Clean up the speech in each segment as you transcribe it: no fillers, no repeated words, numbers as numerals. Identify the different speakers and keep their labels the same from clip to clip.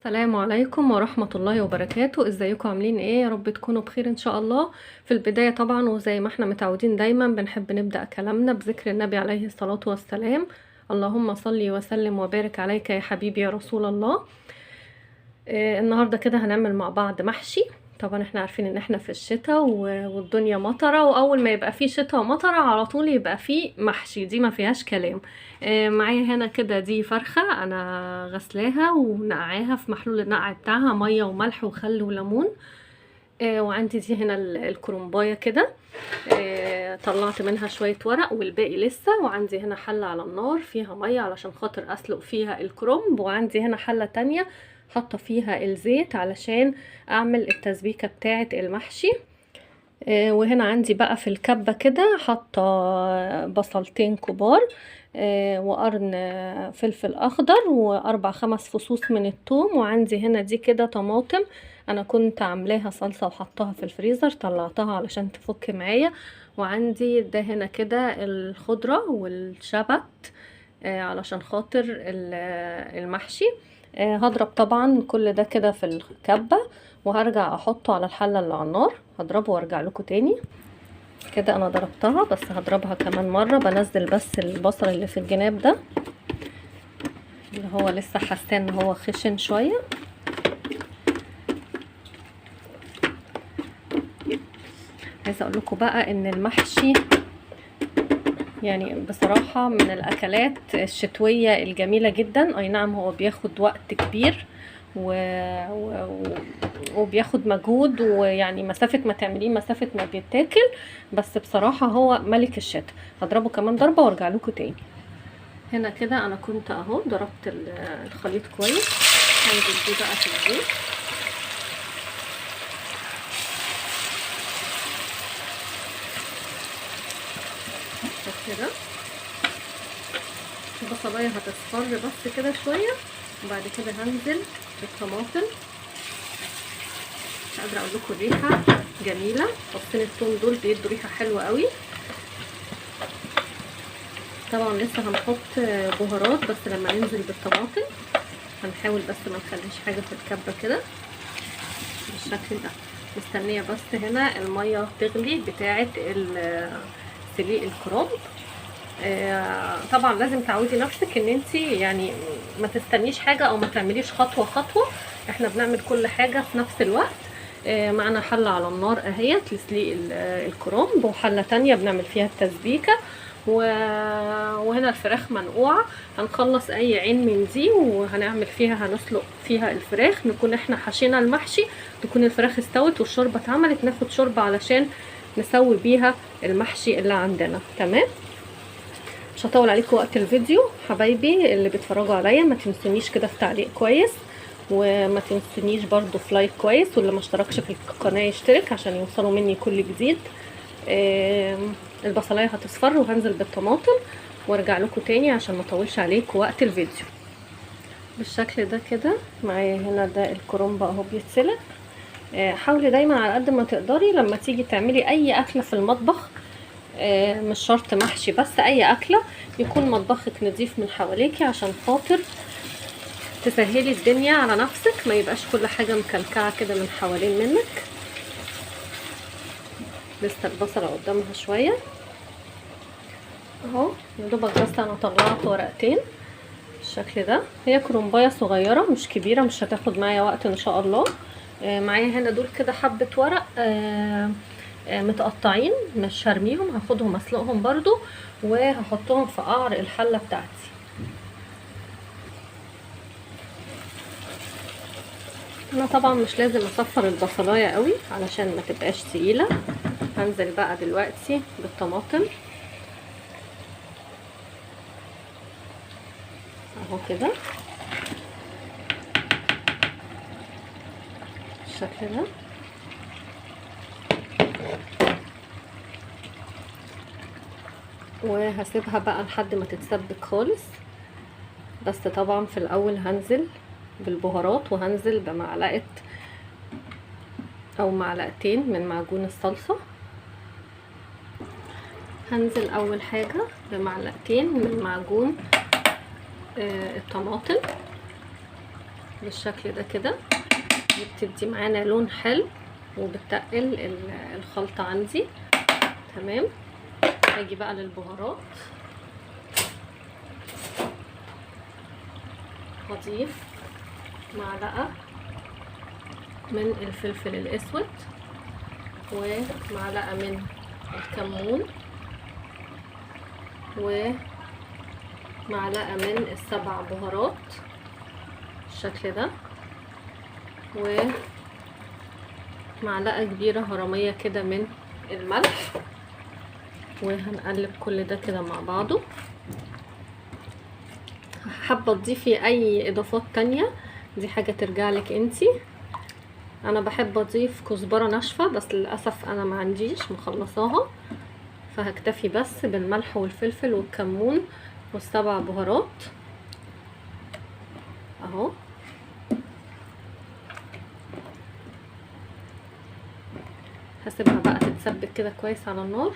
Speaker 1: السلام عليكم ورحمة الله وبركاته. ازيكم عاملين ايه؟ يا رب تكونوا بخير ان شاء الله. في البداية طبعا وزي ما احنا متعودين دايما بنحب نبدأ كلامنا بذكر النبي عليه الصلاة والسلام. اللهم صل وسلم وبارك عليك يا حبيبي يا رسول الله. النهاردة كده هنعمل مع بعض محشي. طبعا احنا عارفين ان احنا في الشتاء والدنيا مطرة، واول ما يبقى فيه شتاء ومطرة على طول يبقى فيه محشي، دي ما فيهاش كلام. معايا هنا كده دي فرخة انا غسلاها ونقعاها في محلول النقع بتاعها، مية وملح وخل وليمون. وعندي دي هنا الكرنبايه كده. طلعت منها شويه ورق والباقي لسه. وعندي هنا حله على النار فيها ميه علشان خاطر اسلق فيها الكرنب، وعندي هنا حله تانية حاطه فيها الزيت علشان اعمل التسبيكه بتاعه المحشي. وهنا عندي بقى في الكبه كده حاطه بصلتين كبار، وقرن فلفل اخضر واربع خمس فصوص من الثوم. وعندي هنا دي كده طماطم انا كنت عاملاها صلصه وحطاها في الفريزر، طلعتها علشان تفك معايا. وعندي ده هنا كده الخضره والشبت علشان خاطر المحشي. هضرب طبعا كل ده كده في الكبه، وهرجع احطه على الحله اللي على النار. هضربه وارجع لكم تاني. كده انا ضربتها بس هضربها كمان مره. بنزل بس البصل اللي في الجناب ده اللي هو لسه حاسه ان هو خشن شويه. عايزه اقول لكم بقى ان المحشي يعني بصراحه من الاكلات الشتويه الجميله جدا. اي نعم هو بياخد وقت كبير وبياخد مجهود، ويعني مسافه ما تعمليه مسافه ما بيتاكل، بس بصراحه هو ملك الشتاء. هضربه كمان ضربه وارجع لكم تاني. هنا كده انا كنت اهو ضربت الخليط كويس. هنزل بيه بقى في الزيت. كده البصلايه هتصفر بس كده شويه، وبعد كده هنزل بالطماطم. مش قادره اقول لكم الريحه جميله. فصين الثوم دول بيدوا ريحه حلوه قوي. طبعا لسه هنحط بهارات بس لما ننزل بالطماطم. هنحاول بس ما نخليش حاجه في الكبه كده بالشكل ده. مستنيه بس هنا الميه تغلي بتاعه سليق الكرنب. طبعا لازم تعودي نفسك ان انت يعني ما تستنيش حاجه او ما تعمليش خطوه خطوه. احنا بنعمل كل حاجه في نفس الوقت. معنا حله على النار اهيت لسليق الكرنب، وحله تانية بنعمل فيها التسبيكه، وهنا الفراخ منقوعه. هنخلص اي عين من دي وهنعمل فيها، هنسلق فيها الفراخ. نكون احنا حشينا المحشي، تكون الفراخ استوت والشوربه اتعملت، ناخد شوربه علشان نسوي بيها المحشي اللي عندنا. تمام. مش هطول عليكم وقت الفيديو حبايبي اللي بيتفرجوا عليا. ما تنسونيش كده في تعليق كويس، وما تنسونيش برضو في لايك كويس، واللي ما اشتركش في القناه يشترك عشان يوصلوا مني كل جديد. البصلايه هتصفر وهنزل بالطماطم وارجع لكم تاني عشان ما اطولش عليكم وقت الفيديو. بالشكل ده كده معايا هنا ده الكرنب اهو بيتسلق. حاولي دايما على قد ما تقدري لما تيجي تعملي اي اكله في المطبخ، مش شرط محشي بس اي اكله، يكون مطبخك نظيف من حواليكي عشان خاطر تسهلي الدنيا على نفسك، ما يبقاش كل حاجه مكلكعه كده من حوالين منك. لسه البصله قدامها شويه اهو. يا دوبك بس انا طلعت ورقتين بالشكل ده. هي كرنبايه صغيره مش كبيره، مش هتاخد معايا وقت ان شاء الله. معايا هنا دول كده حبه ورق متقطعين، مش هرميهم، هاخدهم اسلقهم برضو وهحطهم في قعر الحله بتاعتي. انا طبعا مش لازم اصفر البصلايه قوي علشان ما تبقاش تقيله. هنزل بقى دلوقتي بالطماطم اهو كده بالشكل ده. وهسيبها بقى لحد ما تتسبك خالص. بس طبعا في الاول هنزل بالبهارات، وهنزل بمعلقه او معلقتين من معجون الصلصه. هنزل اول حاجه بمعلقتين من معجون الطماطم. بالشكل ده كده. دي بتدي معانا لون حلو وبتقل الخلطة عندي. تمام. هاجي بقى للبهارات. هضيف معلقة من الفلفل الاسود ومعلقة من الكمون ومعلقة من السبع بهارات بالشكل ده، ومعلقة كبيرة هرمية كده من الملح، وهنقلب كل ده كده مع بعضه. حابة تضيفي اي اضافات تانية دي حاجة ترجع لك انتي. انا بحب اضيف كزبرة ناشفة بس للأسف انا ما عنديش مخلصاها، فهكتفي بس بالملح والفلفل والكمون والسبع بهارات اهو. هسيبها بقى تتسبك كده كويس على النار.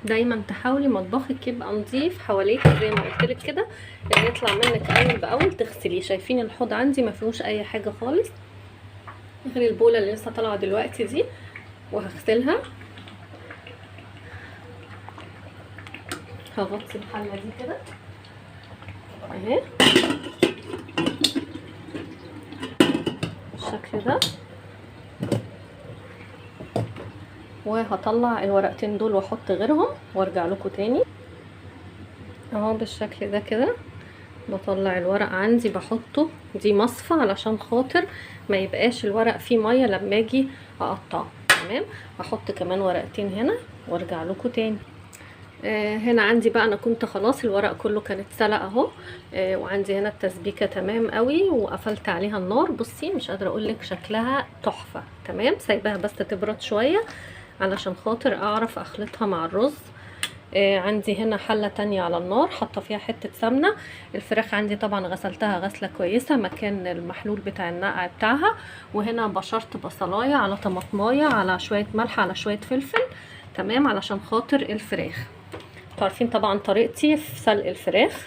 Speaker 1: دايما تحاولي مطبخك يبقى نظيف حواليك زي ما قلت لك كده، اللي يطلع منك اول باول تغسليه. شايفين الحوض عندي ما فيهوش اي حاجه خالص غير البوله اللي لسه طالعه دلوقتي دي، وهغسلها. هغطي الحله دي كده اهي بالشكل ده، وهطلع الورقتين دول واحط غيرهم وارجع لكم تاني اهو. بالشكل ده كده بطلع الورق عندي بحطه دي مصفى علشان خاطر ما يبقاش الورق فيه ميه لما اجي اقطعه. تمام. هحط كمان ورقتين هنا وارجع لكم تاني. هنا عندي بقى انا كنت خلاص الورق كله كان اتسلق اهو. وعندي هنا التسبيكه تمام قوي وقفلت عليها النار. بصي مش قادره اقول لك شكلها تحفه. تمام. سايباها بس تبرد شويه علشان خاطر اعرف اخلطها مع الرز. عندي هنا حله تانية على النار حاطه فيها حته سمنه. الفراخ عندي طبعا غسلتها غسله كويسه مكان المحلول بتاع النقع بتاعها. وهنا بشرت بصلايه على طماطمايه على شويه ملح على شويه فلفل. تمام. علشان خاطر الفراخ. عارفين طبعا طريقتي في سلق الفراخ.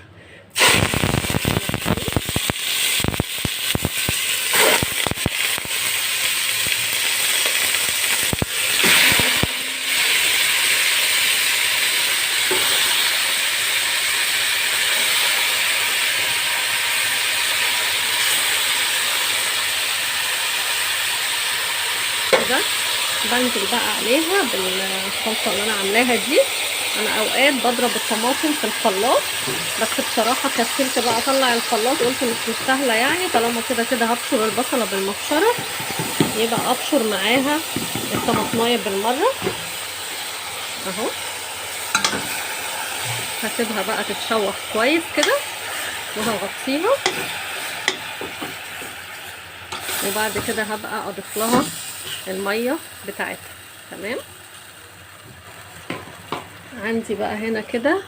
Speaker 1: كده بنزل بقى عليها بالخلطه اللي انا عاملاها دي. انا اوقات بضرب الطماطم في الخلاط بس بصراحه كسلت بقى اطلع الخلاط، قلت مش مستاهله يعني طالما كده كده هبشر البصله بالمبشره يبقى ابشر معاها الطماطمايه بالمره اهو. هسيبها بقى تتشوح كويس كده وهغطيها، وبعد كده هبقى اضيف لها الميه بتاعتها. تمام. عندي بقى هنا كده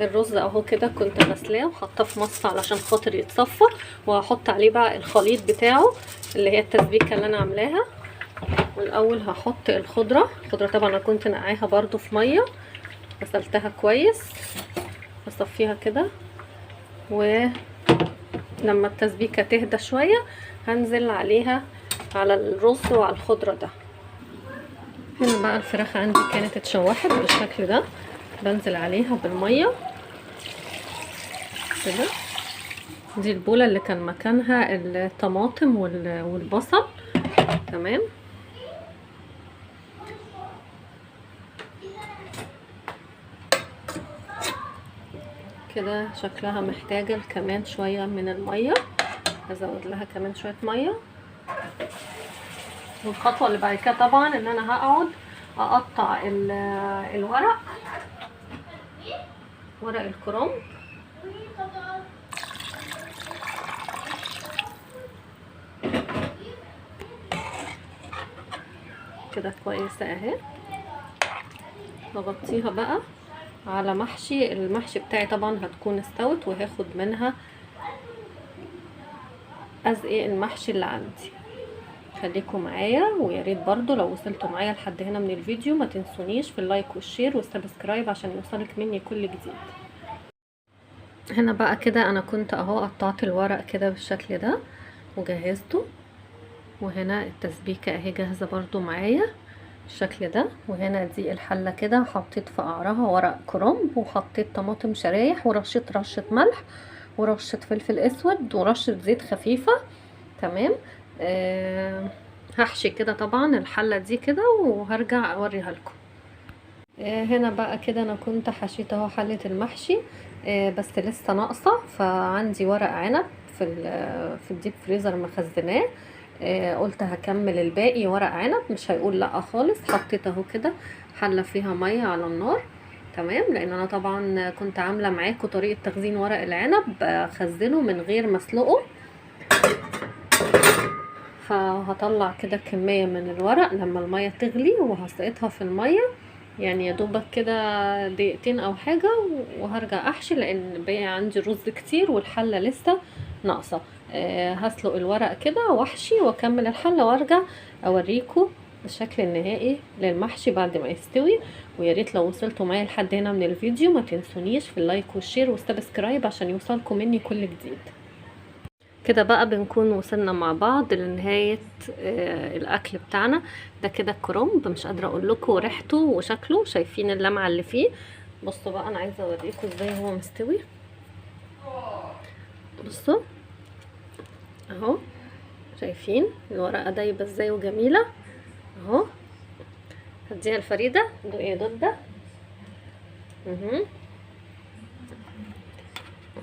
Speaker 1: الرز اهو كده كنت غسلاه وحاطاه في مصفى علشان خاطر يتصفى، وهحط عليه بقى الخليط بتاعه اللي هي التسبيكه اللي انا عاملاها. والاول هحط الخضره طبعا انا كنت نقعاها برده في ميه غسلتها كويس، هصفيها كده، ولما التسبيكه تهدى شويه هنزل عليها على الرز وعلى الخضره ده. هنا بقى الفراخ عندي كانت اتشوحت بالشكل ده، بنزل عليها بالميه كده. دي البوله اللي كان مكانها الطماطم والبصل. تمام. كده شكلها محتاجه كمان شويه من الميه، هزود لها كمان شويه ميه. والخطوه اللي بعد كده طبعا ان انا هقعد اقطع ورق الكرنب كده كويسه اهي. هغطيها بقى على محشي. المحشي بتاعي طبعا هتكون استوت وهاخد منها ازقي المحشي اللي عندي. خليكم معايا، ويا ريت برضو لو وصلتوا معايا لحد هنا من الفيديو ما تنسونيش في اللايك والشير والسبسكرايب عشان يوصلك مني كل جديد. هنا بقى كده انا كنت اهو قطعت الورق كده بالشكل ده وجهزته، وهنا التسبيكة اهي جاهزة برضو معايا بالشكل ده. وهنا دي الحلة كده حطيت في قعرها ورق كرنب، وحطيت طماطم شرايح، ورشة ملح، ورشة فلفل اسود، ورشة زيت خفيفة. تمام. هحشي كده طبعا الحلة دي كده وهرجع اوريها لكم. هنا بقى كده انا كنت حشيت اهو حلة المحشي، بس لسه ناقصة، فعندي ورق عنب في الديب فريزر مخزناه. قلت هكمل الباقي ورق عنب، مش هيقول لا خالص. حطيت اهو كده حلة فيها مية على النار. تمام، لان انا طبعا كنت عاملة معاكم طريقة تخزين ورق العنب، بخزنه من غير ما اسلقه. فهطلع كده كمية من الورق لما المية تغلي، وهسقطها في المية يعني يا دوبك كده دقيقتين او حاجة، وهرجع احشي لان باقي عندي رز كتير والحلة لسه ناقصة. هسلق الورق كده واحشي واكمل الحلة وارجع اوريكم الشكل النهائي للمحشي بعد ما يستوي. ويا ريت لو وصلتوا معايا لحد هنا من الفيديو ما تنسونيش في اللايك والشير والسبسكرايب عشان يوصلكم مني كل جديد. كده بقى بنكون وصلنا مع بعض لنهاية الاكل بتاعنا ده. كده الكرنب مش قادرة اقول لكم ريحته وشكله، شايفين اللمعة اللي فيه. بصوا بقى انا عايزة اوريكم ازاي هو مستوي. بصوا اهو، شايفين الورقة دايبة ازاي وجميلة اهو. هديها الفريدة دوقي يا دودة.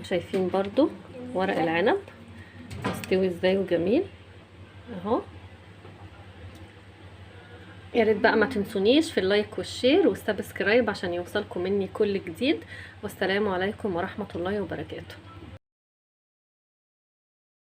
Speaker 1: شايفين برضو ورق العنب مستوي ازاي وجميل اهو. يا ريت بقى ما تنسونيش في اللايك والشير والسبسكرايب عشان يوصلكم مني كل جديد. والسلام عليكم ورحمة الله وبركاته.